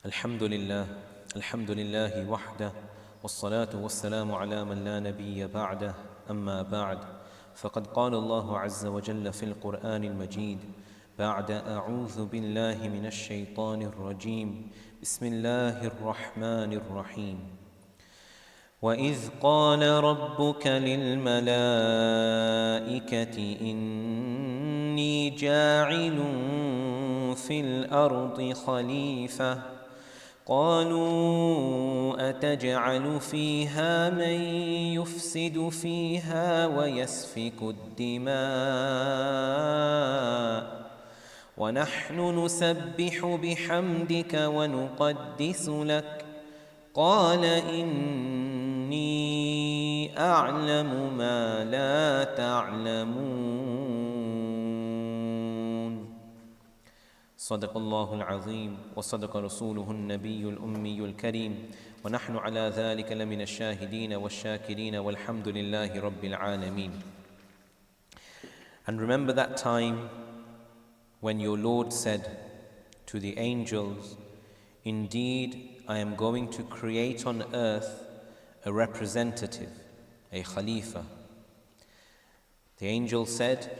الحمد لله وحده والصلاة والسلام على من لا نبي بعده أما بعد فقد قال الله عز وجل في القرآن المجيد بعد أعوذ بالله من الشيطان الرجيم بسم الله الرحمن الرحيم وإذ قال ربك للملائكة إني جاعل في الأرض خليفة قالوا أتجعل فيها من يفسد فيها ويسفك الدماء ونحن نسبح بحمدك ونقدس لك قال إني أعلم ما لا تعلمون صدق الله العظيم وصدق رسوله النبي الأمي الكريم ونحن على ذلك لمن الشاهدين والشاكرين والحمد لله رب العالمين. And remember that time when your Lord said to the angels, indeed I am going to create on earth a representative, a Khalifa. The angel said,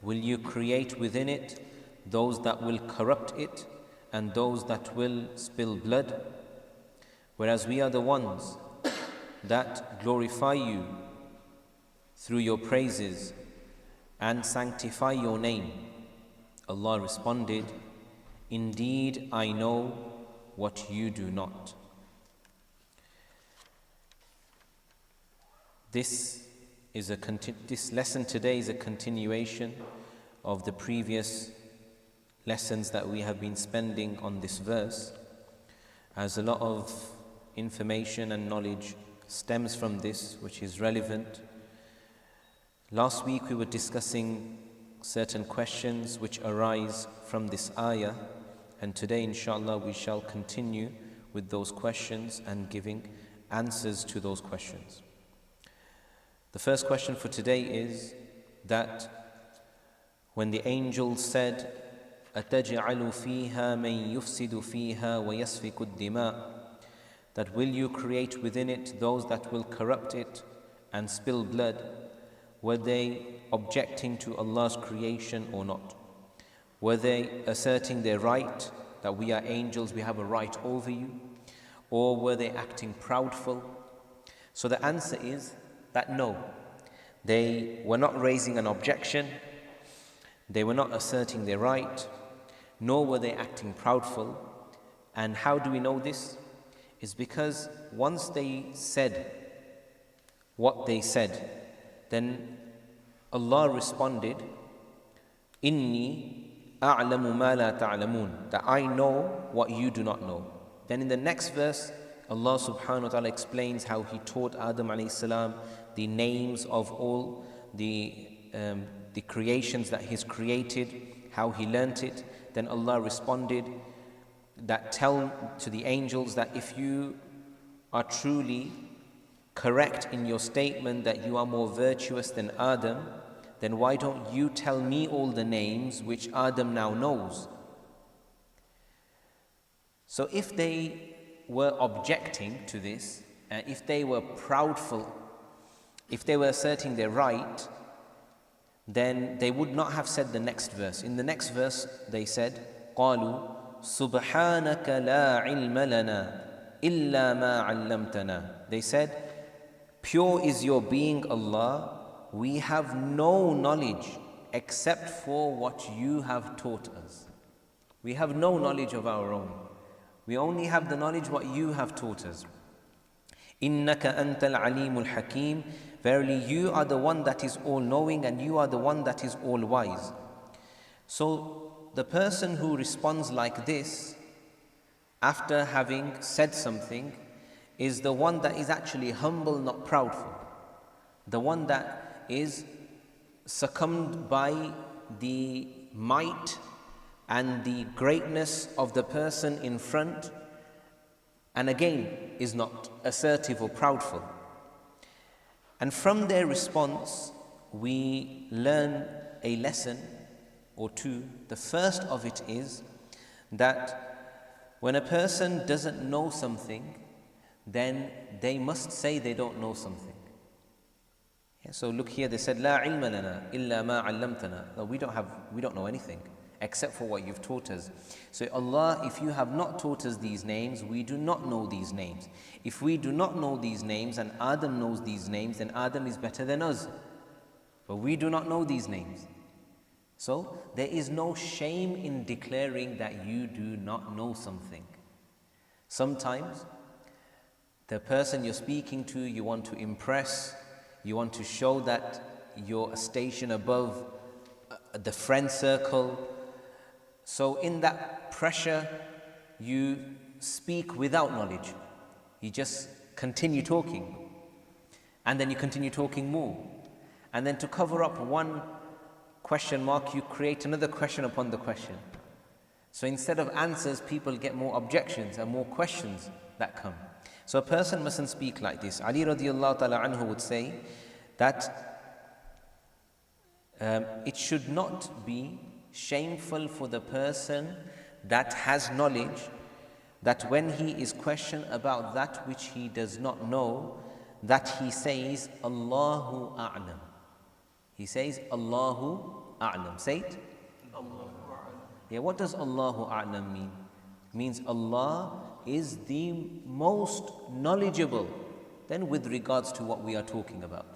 will you create within it those that will corrupt it and those that will spill blood? Whereas we are the ones that glorify you through your praises and sanctify your name. Allah responded, indeed I know what you do not. This lesson today is a continuation of the previous lessons that we have been spending on this verse, as a lot of information and knowledge stems from this, which is relevant. Last week we were discussing certain questions which arise from this ayah, and today inshallah we shall continue with those questions and giving answers to those questions. The first question for today is that when the angel said, أَتَجْعَلُ فِيهَا مَنْ يُفْسِدُ فِيهَا وَيَسْفِكُ الدِّمَاءِ, that will you create within it those that will corrupt it and spill blood? Were they objecting to Allah's creation or not? Were they asserting their right, that we are angels, we have a right over you? Or were they acting proudful? So the answer is that no, they were not raising an objection, they were not asserting their right, nor were they acting proudful. And how do we know this? It's because once they said what they said, then Allah responded, Inni a'lamu ma la ta'lamun, that I know what you do not know. Then in the next verse, Allah subhanahu wa ta'ala explains how He taught Adam alayhi salam the names of all the creations that He's created, how He learnt it. Then Allah responded that tell to the angels that if you are truly correct in your statement that you are more virtuous than Adam, then why don't you tell me all the names which Adam now knows? So if they were objecting to this, if they were proudful, if they were asserting their right, then they would not have said the next verse. In the next verse they said, قَالُوا سُبْحَانَكَ لَا عِلْمَ لَنَا إِلَّا مَا عَلَّمْتَنَا. They said, pure is your being, Allah, we have no knowledge except for what you have taught us. We have no knowledge of our own. We only have the knowledge what you have taught us. إِنَّكَ أَنْتَ الْعَلِيمُ الْحَكِيمُ. Verily you are the one that is all-knowing and you are the one that is all-wise. So the person who responds like this, after having said something, is the one that is actually humble, not proudful. The one that is succumbed by the might and the greatness of the person in front, and again is not assertive or proudful. And from their response we learn a lesson or two. The first of it is that When a person doesn't know something, then they must say they don't know something. Yeah, so look here, they said, لا علم لنا إلا ما علمتنا. No, we don't know anything except for what you've taught us. So Allah, if you have not taught us these names, we do not know these names. If we do not know these names and Adam knows these names, then Adam is better than us. But we do not know these names. So there is no shame in declaring that you do not know something. Sometimes the person you're speaking to, you want to impress, you want to show that you're a station above the friend circle. So in that pressure, you speak without knowledge. You just continue talking. And then you continue talking more. And then to cover up one question mark, you create another question upon the question. So instead of answers, people get more objections and more questions that come. So a person mustn't speak like this. Ali radiallahu ta'ala anhu would say that it should not be shameful for the person that has knowledge, that when he is questioned about that which he does not know, that he says, Allahu A'lam. He says, Allahu A'lam. Say it. Yeah, what does Allahu A'lam mean? It means Allah is the most knowledgeable. Then with regards to what we are talking about,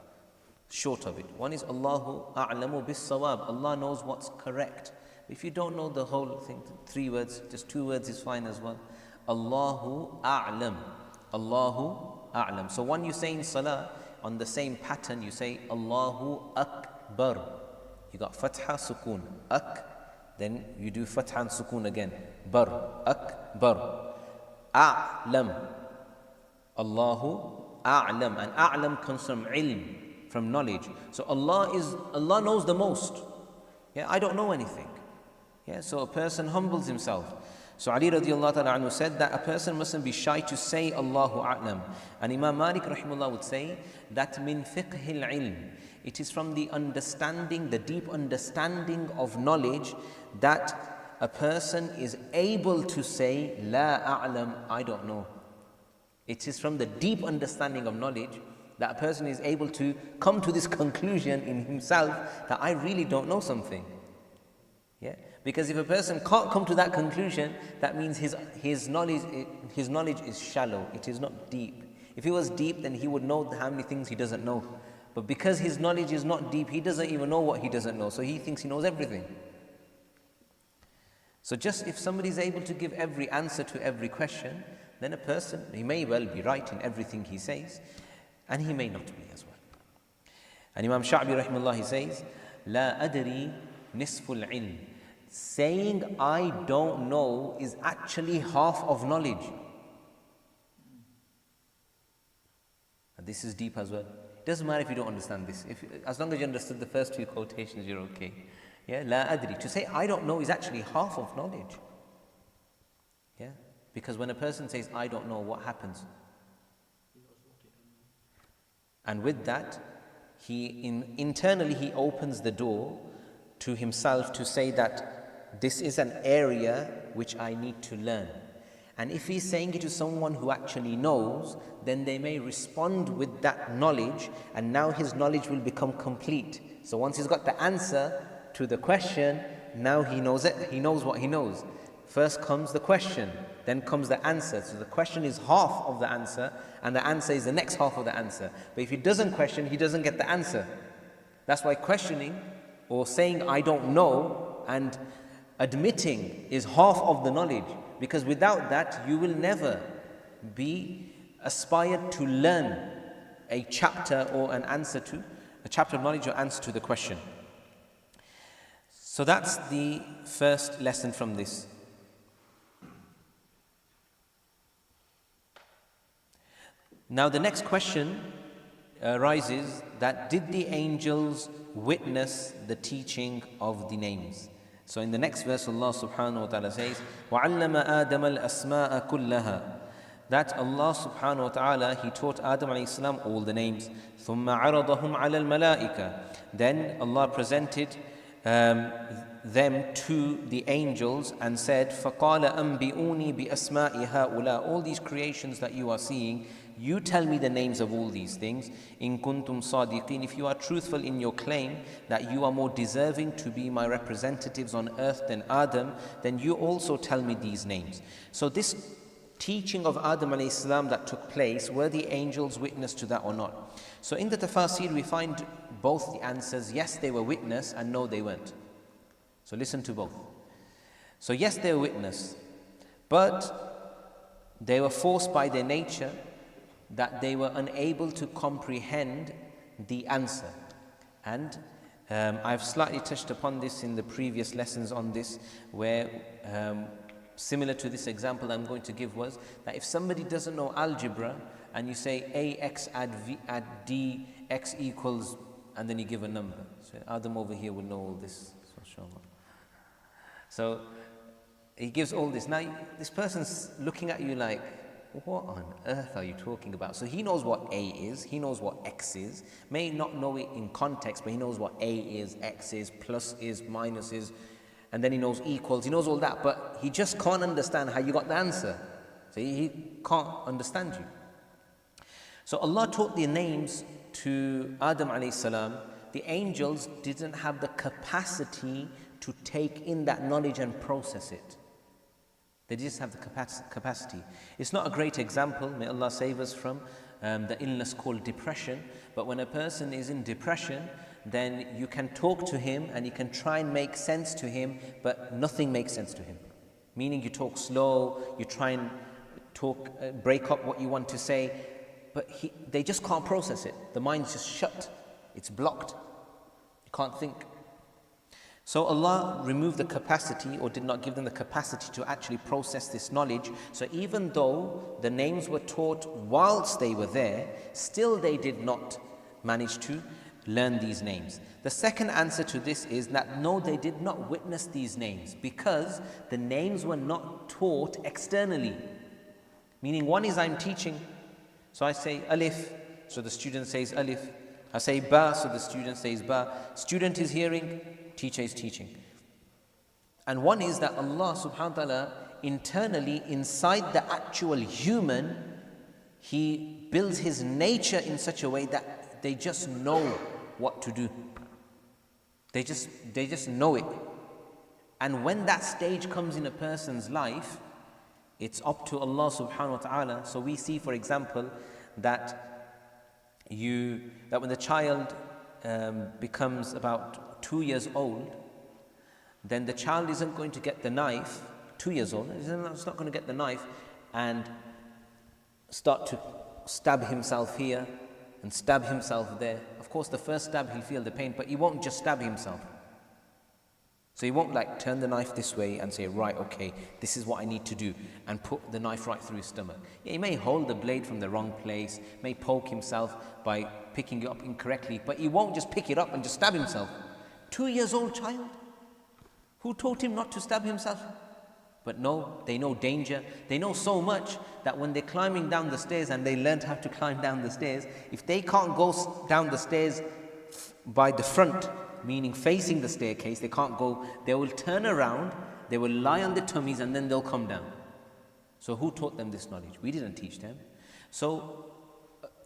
short of it. One is Allahu A'lamu bis-sawab. Allah knows what's correct. If you don't know the whole thing, 3 words, just 2 words is fine as well. Allahu A'lam. Allahu A'lam. So when you say in Salah, on the same pattern, you say Allahu Akbar. You got Fatha, Sukoon. Then you do Fatha and Sukoon again. Bar. Akbar. A'lam. Allahu A'lam. And A'lam comes from ilm, from knowledge. So Allah knows the most. Yeah, I don't know anything. Yeah, so a person humbles himself. So Ali radiallahu ta'ala anhu said that a person mustn't be shy to say Allahu A'lam. And Imam Malik rahimahullah would say that min fiqhil ilm. It is from the understanding, the deep understanding of knowledge, that a person is able to say La A'lam, I don't know. It is from the deep understanding of knowledge that a person is able to come to this conclusion in himself that I really don't know something. Yeah? Because if a person can't come to that conclusion, that means his knowledge is shallow. It is not deep. If it was deep, then he would know how many things he doesn't know. But because his knowledge is not deep, he doesn't even know what he doesn't know. So he thinks he knows everything. So just if somebody is able to give every answer to every question, then a person, he may well be right in everything he says, and he may not be as well. And Imam Sha'bi rahimahullah, he says, La adri nisful ilm. Saying I don't know is actually half of knowledge. And this is deep as well. It doesn't matter if you don't understand this. As long as you understood the first 2 quotations, you're okay. Yeah, La adri. To say I don't know is actually half of knowledge. Yeah, because when a person says I don't know, what happens? And with that, internally he opens the door to himself to say that this is an area which I need to learn. And if he's saying it to someone who actually knows, then they may respond with that knowledge, and now his knowledge will become complete. So once he's got the answer to the question, now he knows it, he knows what he knows. First comes the question, then comes the answer. So the question is half of the answer, and the answer is the next half of the answer. But if he doesn't question, he doesn't get the answer. That's why questioning or saying I don't know and admitting is half of the knowledge. Because without that, you will never be aspired to learn a chapter or an answer to, a chapter of knowledge or answer to the question. So that's the first lesson from this. Now the next question arises that did the angels witness the teaching of the names? So in the next verse Allah subhanahu wa ta'ala says وَعَلَّمَ آدَمَ الْأَسْمَاءَ كُلَّهَا, that Allah subhanahu wa ta'ala, He taught Adam alayhi salam all the names. ثُمَّ عَرَضَهُمْ عَلَى الْمَلَائِكَةِ, then Allah presented them to the angels and said, فَقَالَ أَنْبِئُونِي بِأَسْمَاءِ هَؤُلَاءِ. All these creations that you are seeing, you tell me the names of all these things. إِن كُنْتُمْ صَادِقِينَ. If you are truthful in your claim that you are more deserving to be my representatives on earth than Adam, then you also tell me these names. So this teaching of Adam alayhi salam that took place, were the angels witness to that or not? So in the tafsir we find both the answers. Yes, they were witness, and no, they weren't. So listen to both. So yes, they were witness, but they were forced by their nature that they were unable to comprehend the answer. And I've slightly touched upon this in the previous lessons on this, where similar to this example I'm going to give was that if somebody doesn't know algebra and you say ax add d x equals, and then you give a number. So Adam over here will know all this. So he gives all this. Now this person's looking at you like, what on earth are you talking about? So he knows what A is, he knows what X is, may not know it in context, but he knows what A is, X is, plus is, minus is, and then he knows equals, he knows all that, but he just can't understand how you got the answer. So he can't understand you. So Allah taught the names to Adam alayhi salam. The angels didn't have the capacity to take in that knowledge and process it. They just have the capacity. It's not a great example, may Allah save us from the illness called depression, but when a person is in depression, then you can talk to him and you can try and make sense to him, but nothing makes sense to him. Meaning you talk slow, you try and talk, break up what you want to say, but they just can't process it. The mind's just shut, it's blocked, you can't think. So Allah removed the capacity, or did not give them the capacity to actually process this knowledge. So even though the names were taught whilst they were there, still they did not manage to learn these names. The second answer to this is that no, they did not witness these names, because the names were not taught externally. Meaning, one is I'm teaching, so I say alif, so the student says alif. I say ba, so the student says ba. Student is hearing, teacher is teaching. And one is that Allah subhanahu wa ta'ala internally, inside the actual human, He builds His nature in such a way that they just know what to do. They just know it. And when that stage comes in a person's life, it's up to Allah subhanahu wa ta'ala. So we see, for example, that when the child becomes about 2 years old, then the child isn't going to get the knife, 2 years old, it's not going to get the knife and start to stab himself here and stab himself there. Of course, the first stab he'll feel the pain, but he won't just stab himself. So he won't like turn the knife this way and say, right, okay, this is what I need to do, and put the knife right through his stomach. Yeah, he may hold the blade from the wrong place, may poke himself by picking it up incorrectly, but he won't just pick it up and just stab himself. 2 years old child? Who taught him not to stab himself? But no, they know danger. They know so much that when they're climbing down the stairs and they learned how to climb down the stairs, if they can't go down the stairs by the front, meaning facing the staircase, they can't go, they will turn around, they will lie on their tummies, and then they'll come down. So who taught them this knowledge? We didn't teach them. So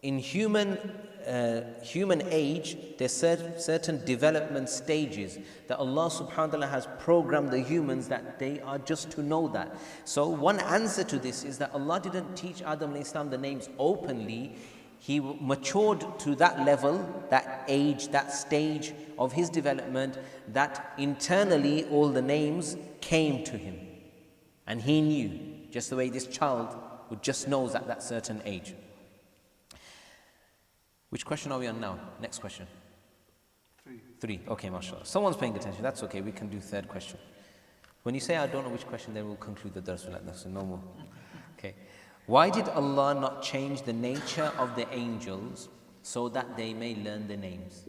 in human age, there's certain development stages that Allah subhanahu wa ta'ala has programmed the humans that they are just to know that. So one answer to this is that Allah didn't teach Adam alayhi salam the names openly. He matured to that level, that age, that stage of his development, that internally all the names came to him. And he knew, just the way this child would just knows at that certain age. Which question are we on now? Next question. 3. Okay, mashallah. Someone's paying attention. That's okay. We can do third question. When you say I don't know which question, then we'll conclude the dars like that. So no more. Okay. Why did Allah not change the nature of the angels so that they may learn the names?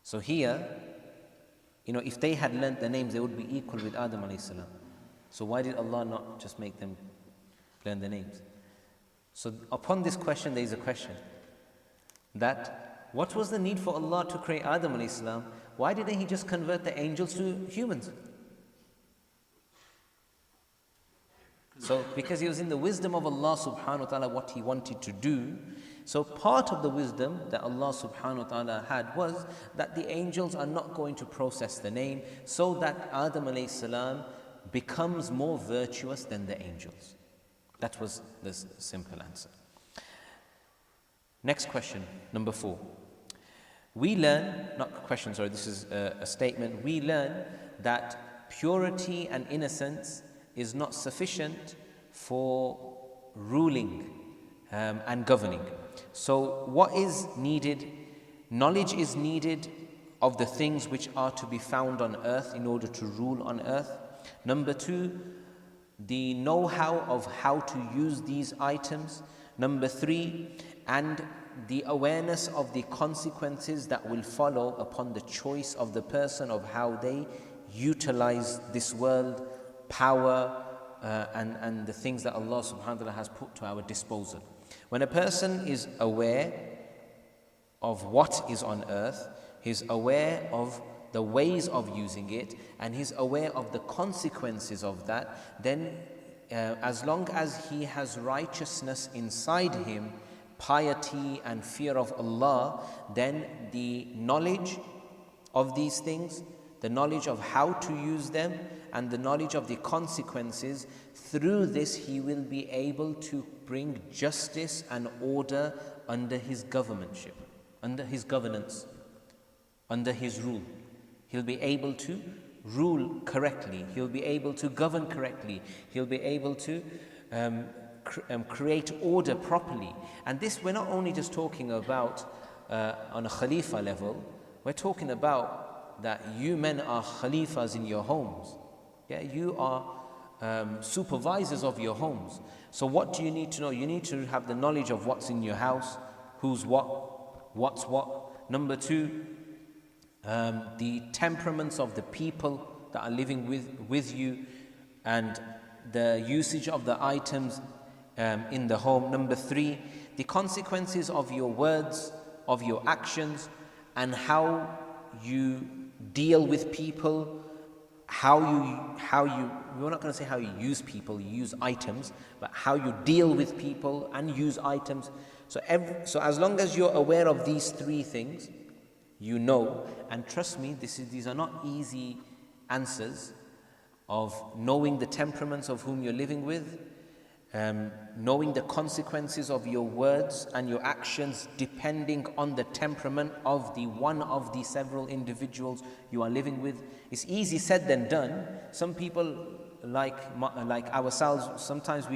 So here, if they had learnt the names, they would be equal with Adam alayhi salam. So why did Allah not just make them learn the names? So upon this question, there is a question that what was the need for Allah to create Adam alayhi salam? Why didn't He just convert the angels to humans? So, because He was in the wisdom of Allah subhanahu wa ta'ala what He wanted to do. So part of the wisdom that Allah subhanahu wa ta'ala had was that the angels are not going to process the name, so that Adam alayhi salam becomes more virtuous than the angels. That was the simple answer. Next question, number 4. We learn, not question, sorry, this is a statement. We learn that purity and innocence is not sufficient for ruling and governing. So what is needed? Knowledge is needed of the things which are to be found on earth in order to rule on earth. Number 2, the know-how of how to use these items. Number 3, and the awareness of the consequences that will follow upon the choice of the person of how they utilize this world, power, and the things that Allah subhanahu wa ta'ala has put to our disposal. When a person is aware of what is on earth, he's aware of the ways of using it, and he's aware of the consequences of that, then as long as he has righteousness inside him, piety and fear of Allah, then the knowledge of these things, the knowledge of how to use them, and the knowledge of the consequences, through this he will be able to bring justice and order under his governmentship, under his governance, under his rule. He'll be able to rule correctly, he'll be able to govern correctly, he'll be able to create order properly. And this, we're not only just talking about on a Khalifa level, we're talking about that you men are Khalifas in your homes. Yeah, you are supervisors of your homes. So what do you need to know? You need to have the knowledge of what's in your house, who's what's what. Number 2, the temperaments of the people that are living with you, and the usage of the items in the home. Number 3, the consequences of your words, of your actions, and how you deal with people, we're not going to say how you use people, you use items, but how you deal with people and use items. So as long as you're aware of these 3 things, you know, and trust me, these are not easy answers of knowing the temperaments of whom you're living with, knowing the consequences of your words and your actions depending on the temperament of the one of the several individuals you are living with. It's easy said than done. Some people like ourselves, sometimes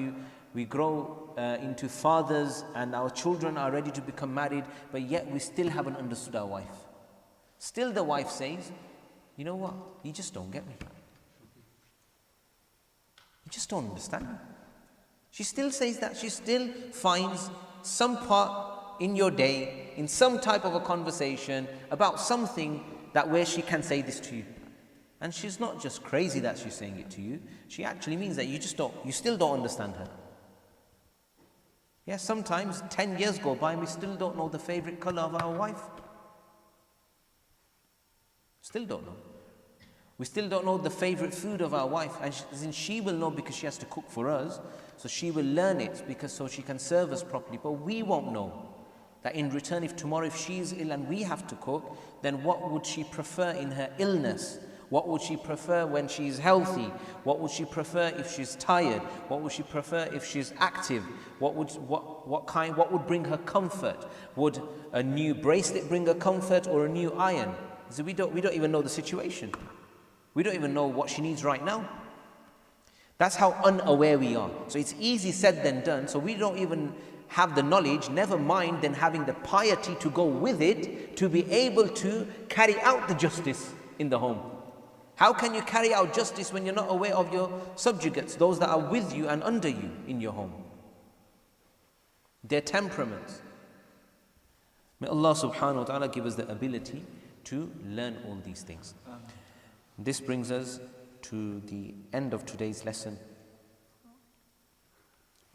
we grow into fathers and our children are ready to become married, but yet we still haven't understood our wife. Still the wife says, you know what, you just don't get me. You just don't understand me. She still says that. She still finds some part in your day, in some type of a conversation about something that where she can say this to you. And she's not just crazy that she's saying it to you. She actually means that you still don't understand her. Yeah, sometimes 10 years go by and we still don't know the favorite color of our wife. Still don't know. We still don't know the favorite food of our wife, and she will know because she has to cook for us, so she will learn it so she can serve us properly. But we won't know that in return, if tomorrow if she's ill and we have to cook, then what would she prefer in her illness? What would she prefer when she's healthy? What would she prefer if she's tired? What would she prefer if she's active? What would bring her comfort? Would a new bracelet bring her comfort, or a new iron? So we don't even know the situation. We don't even know what she needs right now. That's how unaware we are. So it's easy said than done. So we don't even have the knowledge, never mind then having the piety to go with it, to be able to carry out the justice in the home. How can you carry out justice when you're not aware of your subjugates, those that are with you and under you in your home? Their temperaments. May Allah subhanahu wa ta'ala give us the ability to learn all these things. This brings us to the end of today's lesson.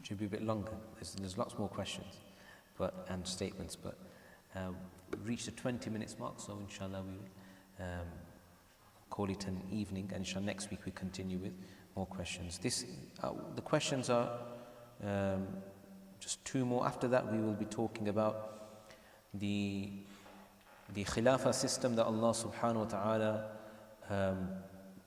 It should be a bit longer. There's lots more questions and statements, but reached the 20 minutes mark, so inshallah we will call it an evening, and inshallah next week we continue with more questions. The questions are just two more. After that we will be talking about the Khilafah system that Allah subhanahu wa ta'ala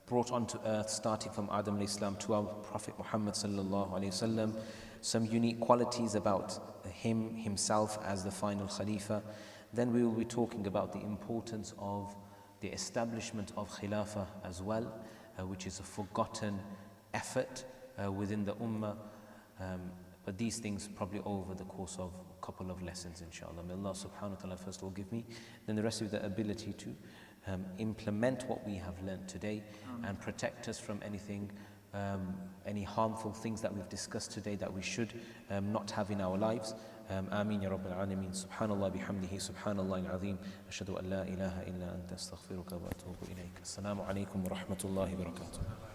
brought onto earth, starting from Adam alayhi salam to our Prophet Muhammad sallallahu alayhi wasallam, some unique qualities about himself as the final Khalifa. Then we will be talking about the importance of the establishment of Khilafah as well, which is a forgotten effort within the Ummah. But these things probably over the course of a couple of lessons, inshallah. May Allah subhanahu wa ta'ala first of all give me, then the rest of the ability to implement what we have learnt today and protect us from anything, any harmful things that we've discussed today that we should not have in our lives. Ameen ya Rabbil Alameen. Subhanallah bihamdihi, subhanallah al-azim. Ashhadu an la ilaha illa anta astaghfiruka wa atubu ilayk. Assalamu alaikum wa rahmatullahi wa barakatuh.